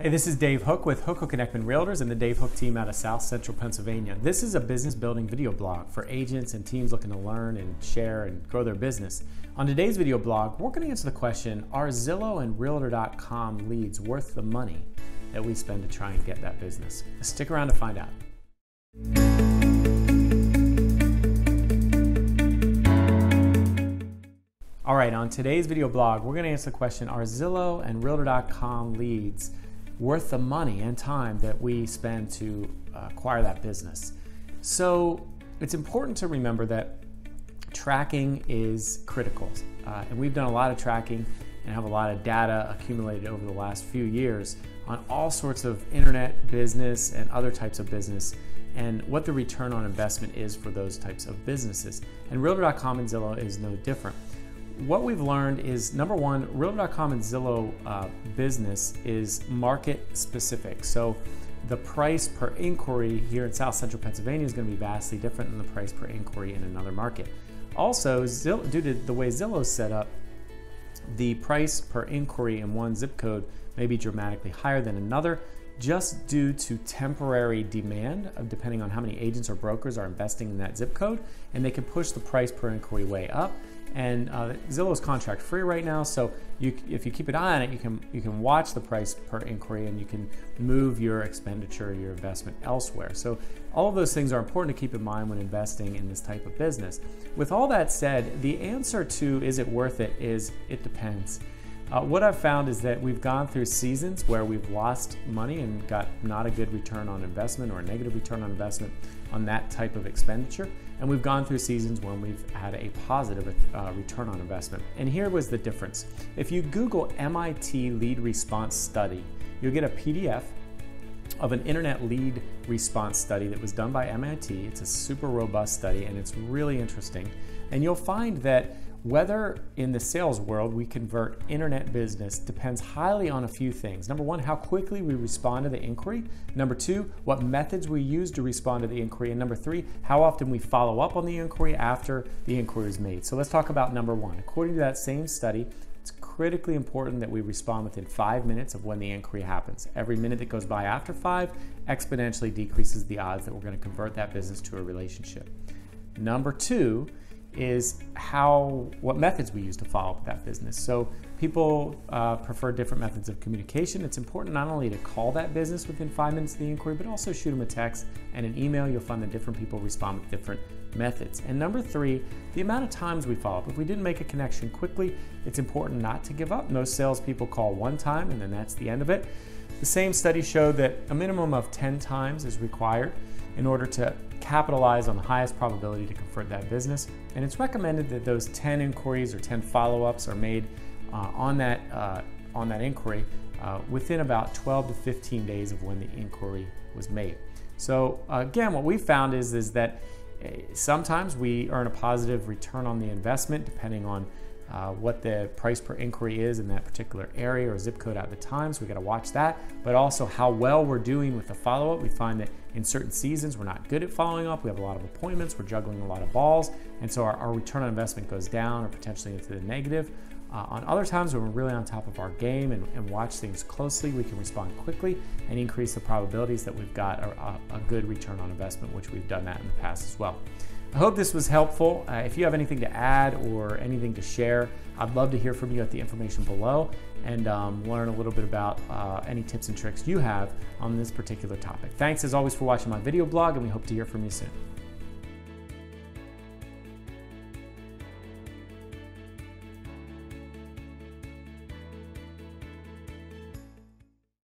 Hey, this is Dave Hooke with Hooke and Eckman Realtors and the Dave Hooke team out of South Central Pennsylvania. This is a business building video blog for agents and teams looking to learn and share and grow their business. On today's video blog, we're going to answer the question, are Zillow and Realtor.com leads worth the money that we spend to try and get that business? Stick around to find out. All right, on today's video blog, we're going to answer the question, are Zillow and Realtor.com leads worth the money and time that we spend to acquire that business? So it's important to remember that tracking is critical. And we've done a lot of tracking and have a lot of data accumulated over the last few years on all sorts of internet business and other types of business and what the return on investment is for those types of businesses. And Realtor.com and Zillow is no different. What we've learned is, number one, Realtor.com and Zillow business is market specific. So the price per inquiry here in South Central Pennsylvania is going to be vastly different than the price per inquiry in another market. Also, due to the way Zillow is set up, the price per inquiry in one zip code may be dramatically higher than another, just due to temporary demand, depending on how many agents or brokers are investing in that zip code, and they can push the price per inquiry way up. And Zillow is contract free right now, so if you keep an eye on it, you can watch the price per inquiry and you can move your expenditure, your investment elsewhere. So all of those things are important to keep in mind when investing in this type of business. With all that said, the answer to is it worth it is it depends. What I've found is that we've gone through seasons where we've lost money and got not a good return on investment or a negative return on investment on that type of expenditure. And we've gone through seasons when we've had a positive return on investment. And here was the difference. If you Google MIT lead response study, you'll get a PDF of an internet lead response study that was done by MIT. It's a super robust study and it's really interesting. And you'll find that whether in the sales world we convert internet business depends highly on a few things. Number one, how quickly we respond to the inquiry. Number two, what methods we use to respond to the inquiry. And number three, how often we follow up on the inquiry after the inquiry is made. So let's talk about number one. According to that same study, it's critically important that we respond within 5 minutes of when the inquiry happens. Every minute that goes by after 5 exponentially decreases the odds that we're going to convert that business to a relationship. Number two is what methods we use to follow up with that business. So people prefer different methods of communication. It's important not only to call that business within 5 minutes of the inquiry, but also shoot them a text and an email. You'll find that different people respond with different methods. And number three, the amount of times we follow up. If we didn't make a connection quickly, it's important not to give up. Most salespeople call one time and then that's the end of it. The same study showed that a minimum of 10 times is required in order to capitalize on the highest probability to convert that business. And it's recommended that those 10 inquiries or 10 follow-ups are made on that inquiry within about 12 to 15 days of when the inquiry was made. So again, what we found is that sometimes we earn a positive return on the investment depending on what the price per inquiry is in that particular area or zip code at the time, so we got to watch that, but also how well we're doing with the follow-up. We find that in certain seasons we're not good at following up, we have a lot of appointments, we're juggling a lot of balls, and so our return on investment goes down or potentially into the negative. On other times when we're really on top of our game and watch things closely, we can respond quickly and increase the probabilities that we've got a good return on investment, which we've done that in the past as well. I hope this was helpful. If you have anything to add or anything to share, I'd love to hear from you at the information below and learn a little bit about any tips and tricks you have on this particular topic. Thanks as always for watching my video blog, and we hope to hear from you soon.